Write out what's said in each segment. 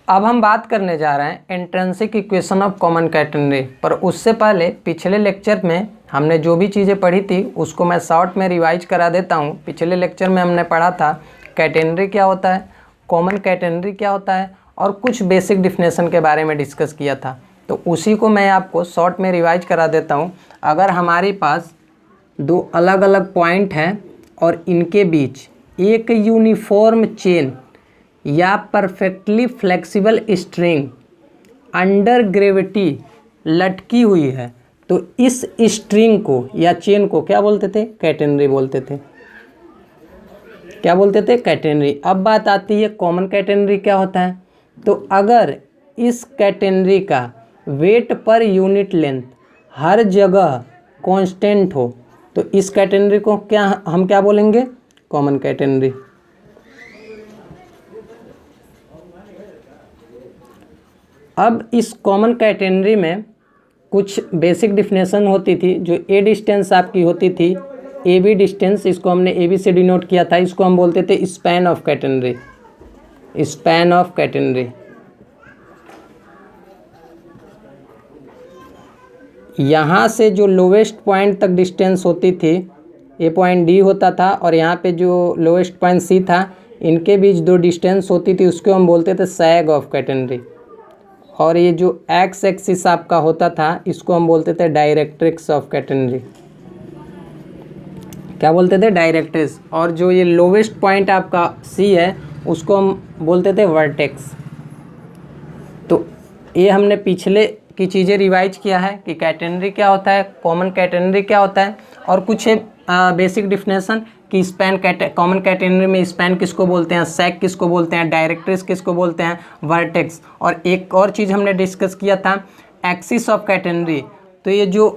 अब हम बात करने जा रहे हैं intrinsic equation of common catenary. पर उससे पहले पिछले लेक्चर में हमने जो भी चीज़ें पढ़ी थी उसको मैं शॉर्ट में रिवाइज करा देता हूँ। पिछले लेक्चर में हमने पढ़ा था कैटेनरी क्या होता है, कॉमन कैटेनरी क्या होता है और कुछ बेसिक डिफिनेशन के बारे में डिस्कस किया था। तो उसी को मैं आपको शॉर्ट में रिवाइज करा देता हूँ। अगर हमारे पास दो अलग अलग पॉइंट हैं और इनके बीच एक यूनिफॉर्म चेन या perfectly flexible string under gravity लटकी हुई है तो इस स्ट्रिंग को या चेन को क्या बोलते थे, कैटेनरी बोलते थे। क्या बोलते थे, कैटेनरी। अब बात आती है कॉमन कैटेनरी क्या होता है। तो अगर इस कैटेनरी का वेट पर यूनिट लेंथ हर जगह कांस्टेंट हो तो इस कैटेनरी को हम क्या बोलेंगे, कॉमन कैटेनरी। अब इस कॉमन कैटेनरी में कुछ बेसिक डिफिनेशन होती थी। जो ए डिस्टेंस आपकी होती थी, ए बी डिस्टेंस, इसको हमने ए बी से डिनोट किया था, इसको हम बोलते थे span of catenary. Span of catenary. यहाँ से जो लोवेस्ट पॉइंट तक डिस्टेंस होती थी, ये पॉइंट डी होता था और यहाँ पे जो लोवेस्ट पॉइंट सी था, इनके बीच जो डिस्टेंस होती थी उसको हम बोलते थे सैग ऑफ कैटेनरी। और ये जो एक्स एक्सिस आपका होता था इसको हम बोलते थे डायरेक्ट्रिक्स ऑफ कैटेनरी। क्या बोलते थे, डायरेक्ट्रिक्स। और जो ये लोवेस्ट पॉइंट आपका सी है उसको हम बोलते थे वर्टेक्स। तो ये हमने पिछले की चीज़ें रिवाइज किया है कि कैटेनरी क्या होता है, कॉमन कैटेनरी क्या होता है और कुछ बेसिक डिफिनेशन कि स्पैन कॉमन कैटेनरी में स्पैन किसको बोलते हैं, सैग किसको बोलते हैं, डायरेक्ट्रिक्स किसको बोलते हैं, वर्टेक्स। और एक और चीज़ हमने डिस्कस किया था एक्सिस ऑफ कैटेनरी। तो ये जो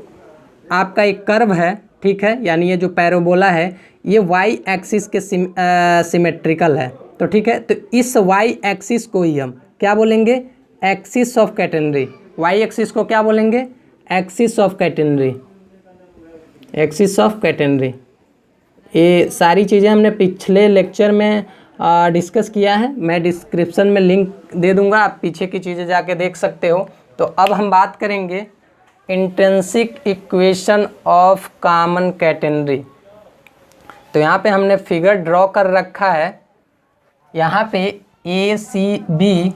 आपका एक कर्व है, ठीक है, यानी ये जो पैराबोला है ये वाई एक्सिस के सिमेट्रिकल है। तो ठीक है, तो इस वाई एक्सिस को ही हम क्या बोलेंगे, axis of catenary. Y axis को क्या बोलेंगे, axis of catenary. Axis of catenary. ये सारी चीज़ें हमने पिछले लेक्चर में डिस्कस किया है। मैं डिस्क्रिप्शन में लिंक दे दूंगा, आप पीछे की चीज़ें जाके देख सकते हो। तो अब हम बात करेंगे intrinsic equation of common catenary. तो यहाँ पे हमने फिगर ड्रॉ कर रखा है। यहाँ पे ए सी बी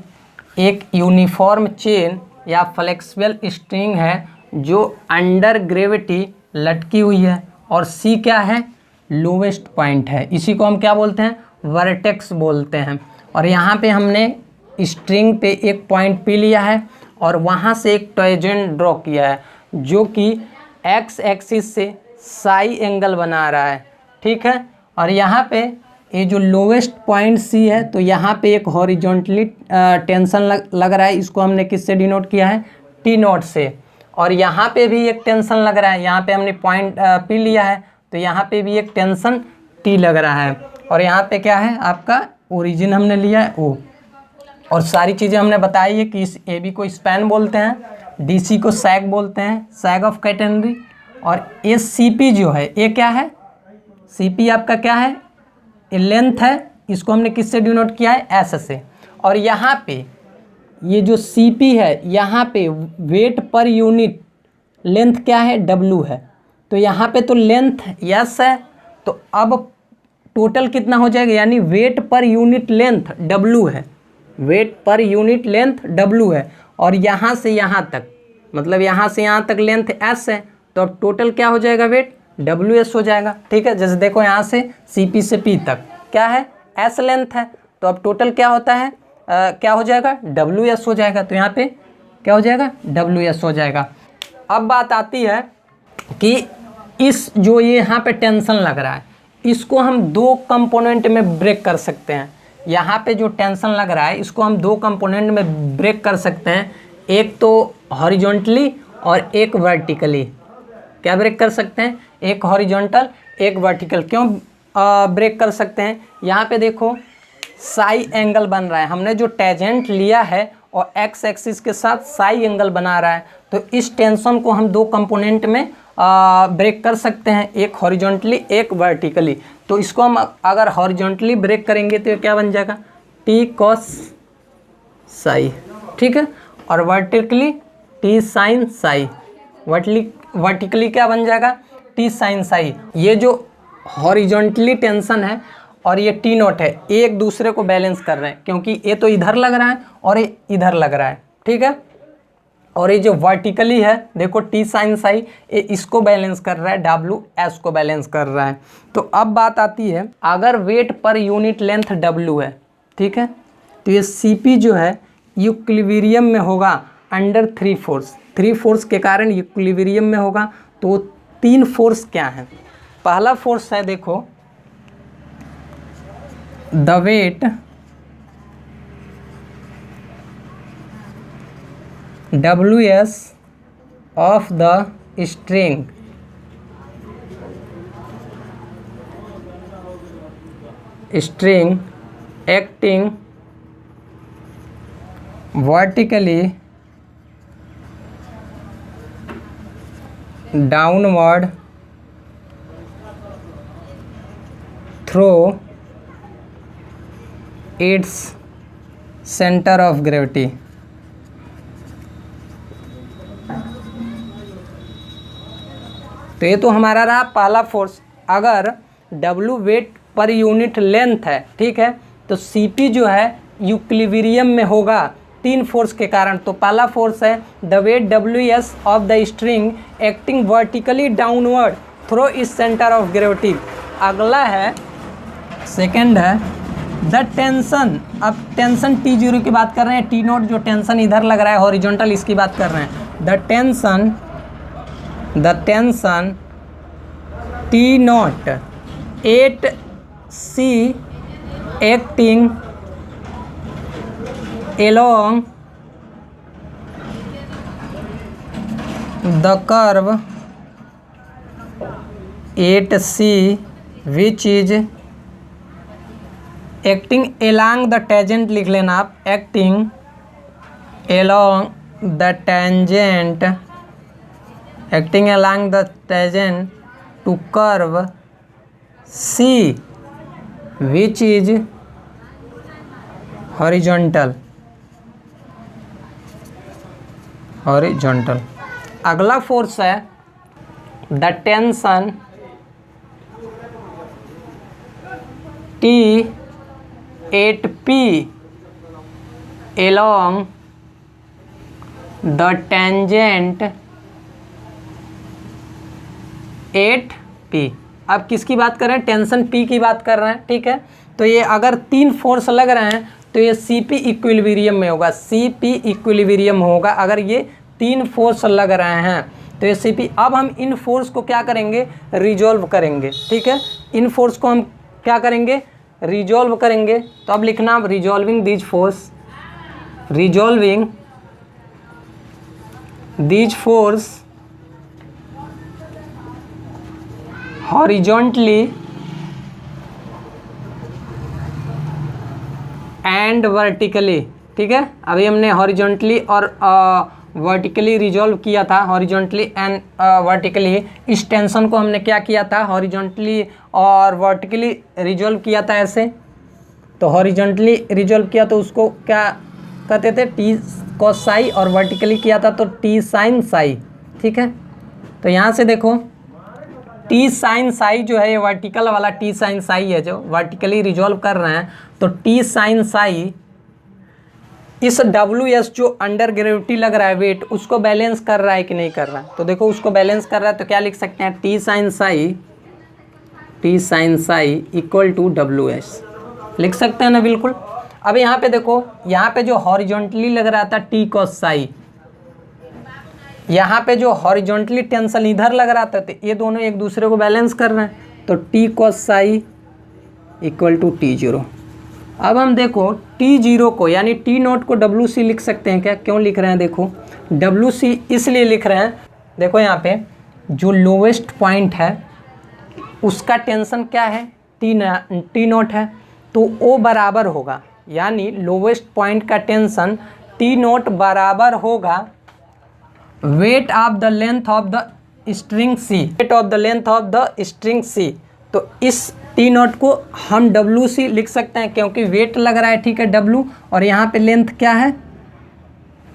एक यूनिफॉर्म चेन या फ्लेक्सिबल स्ट्रिंग है जो अंडर ग्रेविटी लटकी हुई है और सी क्या है, लोवेस्ट पॉइंट है। इसी को हम क्या बोलते हैं, वर्टेक्स बोलते हैं। और यहाँ पे हमने स्ट्रिंग पे एक पॉइंट पी लिया है और वहाँ से एक टॉन्जेंट ड्रॉ किया है जो कि एक्स एक्सिस से साई एंगल बना रहा है, ठीक है। और यहाँ पे ये जो लोवेस्ट पॉइंट सी है तो यहाँ पे एक हॉरिजॉन्टली टेंशन लग रहा है। इसको हमने किससे डिनोट किया है, टी नोट से। और यहाँ पे भी एक टेंशन लग रहा है, यहाँ पे हमने पॉइंट पी लिया है तो यहाँ पे भी एक टेंशन टी लग रहा है। और यहाँ पे क्या है, आपका ओरिजिन हमने लिया है ओ। और सारी चीज़ें हमने बताई है कि इस ए बी को स्पैन बोलते हैं, डी सी को सैग बोलते हैं, सैग ऑफ कैटेनरी। और ये सी पी जो है ये क्या है, सी पी आपका क्या है, ये लेंथ है। इसको हमने किससे डिनोट किया है, एस से। और यहाँ पे ये जो सी पी है यहाँ पे वेट पर यूनिट लेंथ क्या है, डब्लू है। तो यहाँ पे तो लेंथ यस है, तो अब टोटल कितना हो जाएगा, यानी weight per unit length W है, weight per unit length W है। और यहाँ से यहाँ तक, मतलब यहाँ से यहाँ तक लेंथ एस है, तो अब टोटल क्या हो जाएगा, वेट डब्ल्यू एस हो जाएगा, ठीक है। जैसे देखो यहाँ से सी पी से पी तक क्या है, एस लेंथ है, तो अब टोटल क्या होता है, क्या हो जाएगा, डब्ल्यू एस हो जाएगा। तो यहाँ पे क्या हो जाएगा, डब्ल्यू एस हो जाएगा। अब बात आती है कि इस जो ये यहाँ पे टेंशन लग रहा है इसको हम दो कंपोनेंट में ब्रेक कर सकते हैं। यहाँ पे जो टेंशन लग रहा है इसको हम दो कंपोनेंट में ब्रेक कर सकते हैं, एक तो हॉरिजॉन्टली और एक वर्टिकली। क्या ब्रेक कर सकते हैं, एक हॉरिजॉन्टल एक वर्टिकल। क्यों ब्रेक कर सकते हैं, यहाँ पे देखो साई एंगल बन रहा है, हमने जो टेंजेंट लिया है और एक्स एक्सिस के साथ साई एंगल बना रहा है। तो इस टेंशन को हम दो कंपोनेंट में ब्रेक कर सकते हैं, एक हॉरिजॉन्टली एक वर्टिकली। तो इसको हम अगर हॉरिजॉन्टली ब्रेक करेंगे तो क्या बन जाएगा, टी कॉस साई, ठीक है। और vertically T sine psi, vertically क्या बन जाएगा, टी साइन साई। ये जो हॉरिजॉन्टली टेंशन है और ये टी नॉट है, ये एक दूसरे को बैलेंस कर रहे हैं, क्योंकि ये तो इधर लग रहा है और ये इधर लग रहा है, ठीक है। और ये जो वर्टिकली है देखो टी साइन साई, ये इसको बैलेंस कर रहा है, डब्ल्यू एस को बैलेंस कर रहा है। तो अब बात आती है, अगर wait per unit length W है, ठीक है, तो ये सी पी जो है इक्विलिब्रियम में होगा अंडर 3 फोर्स। 3 फोर्स के कारण इक्विलिब्रियम में होगा। तो 3 फोर्स क्या है, पहला फोर्स है देखो the weight WS of the string acting vertically downward through its center of gravity। तो ये तो हमारा रहा पहला फोर्स। अगर W weight per unit length है, ठीक है, तो Cp जो है इक्विलिब्रियम में होगा 3 फोर्स के कारण। तो पहला फोर्स है the weight WS of the string acting vertically downward through इस सेंटर ऑफ ग्रेविटी। अगला है सेकंड है द टेंशन। अब टेंशन T0 की बात कर रहे हैं, T नॉट जो टेंशन इधर लग रहा है हॉरिजॉन्टल, इसकी बात कर रहे हैं। The tension T not 8C acting along the curve 8C which is acting along the tangent, लिख लेना आप, acting along the tangent, acting along the tangent to curve C which is horizontal। अगला force है the tension T8P along the tangent 8P। अब किसकी बात कर रहे हैं, टेंशन P की बात कर रहे हैं, ठीक है। तो ये अगर 3 फोर्स लग रहे हैं तो ये Cp इक्विलिब्रियम में होगा, Cp इक्विलिब्रियम होगा अगर ये 3 फोर्स लग रहे हैं तो ये Cp। अब हम इन फोर्स को क्या करेंगे, रिजॉल्व करेंगे, ठीक है। इन फोर्स को हम क्या करेंगे, रिजॉल्व करेंगे। तो अब लिखना आप resolving these force horizontally and vertically, ठीक है। अभी हमने हॉरिजॉन्टली और वर्टिकली रिजॉल्व किया था, हॉरिजॉन्टली एंड वर्टिकली। इस टेंशन को हमने क्या किया था, हॉरिजॉन्टली और वर्टिकली रिजॉल्व किया था ऐसे। तो हॉरिजॉन्टली रिजॉल्व किया तो उसको क्या कहते थे, टी कॉस साई, और वर्टिकली किया था तो टी साइन साई, ठीक है। तो यहाँ से देखो टी साइन साई जो है ये वर्टिकल वाला टी साइन साई है जो वर्टिकली रिजॉल्व कर रहे हैं। तो टी साइन साई इस WS जो अंडर ग्रेविटी लग रहा है वेट, उसको बैलेंस कर रहा है कि नहीं कर रहा है। तो देखो उसको बैलेंस कर रहा है तो क्या लिख सकते हैं, T sine psi equal to WS लिख सकते हैं ना, बिल्कुल। अब यहाँ पे देखो, यहाँ पे जो हॉरिजॉन्टली लग रहा था टी कॉस साई, यहाँ पे जो हॉरिजॉन्टली टेंशन इधर लग रहा था, तो ये दोनों एक दूसरे को बैलेंस कर रहे हैं। तो T cos psi equal to T0। अब हम देखो T0 को यानी T नॉट को WC लिख सकते हैं क्या, क्यों लिख रहे हैं, देखो WC इसलिए लिख रहे हैं, देखो यहाँ पे जो लोवेस्ट पॉइंट है उसका टेंशन क्या है, T नॉट है, तो O बराबर होगा, यानी लोवेस्ट पॉइंट का टेंशन T नॉट बराबर होगा weight of the length of the string C, weight of the length of the string C। तो इस T नॉट को हम WC लिख सकते हैं क्योंकि वेट लग रहा है, ठीक है, W, और यहाँ पे लेंथ क्या है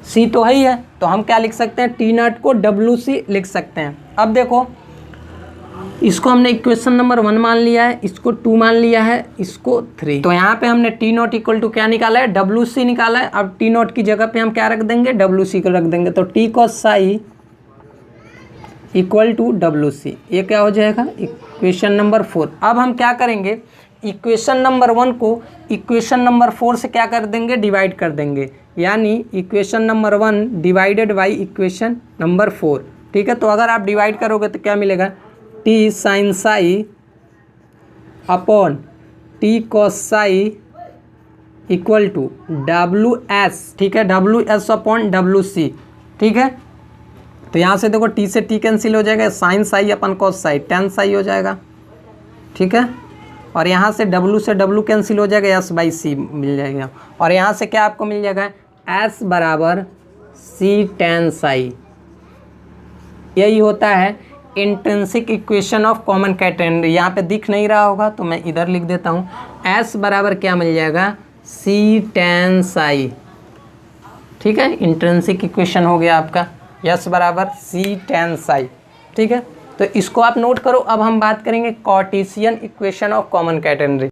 सी तो है ही है, तो हम क्या लिख सकते हैं, टी नॉट को डब्ल्यू सी लिख सकते हैं। अब देखो इसको हमने इक्वेशन नंबर 1 मान लिया है, इसको 2 मान लिया है, इसको 3। तो यहाँ पे हमने टी नॉट इक्वल टू क्या निकाला है, डब्ल्यू सी निकाला है। अब टी नॉट की जगह पे हम क्या रख देंगे, डब्ल्यू सी को रख देंगे। तो T cos psi equal to W C, ये क्या हो जाएगा, इक्वेशन नंबर 4। अब हम क्या करेंगे, इक्वेशन नंबर 1 को इक्वेशन नंबर 4 से क्या कर देंगे, डिवाइड कर देंगे, यानी equation number 1 divided by equation number 4। ठीक है, तो अगर आप डिवाइड करोगे तो क्या मिलेगा, T sine psi upon T cos psi equal to W S. ठीक है, W S upon W C. ठीक है, तो यहाँ से देखो टी से टी कैंसिल हो जाएगा, साइन साई अपन कॉस साई, टेन साई हो जाएगा। ठीक है, और यहाँ से डब्ल्यू से डब्ल्यू कैंसिल हो जाएगा, एस बाई सी मिल जाएगा। और यहाँ से क्या आपको मिल जाएगा, एस बराबर सी टेन साई। यही होता है intrinsic equation of common category. यहाँ पे दिख नहीं रहा होगा तो मैं इधर लिख देता हूँ, एस बराबर क्या मिल जाएगा, सी टेन साई। ठीक है, इंट्रिंसिक इक्वेशन हो गया आपका, यस बराबर सी टेन साई। ठीक है, तो इसको आप नोट करो। अब हम बात करेंगे Cartesian equation of common category.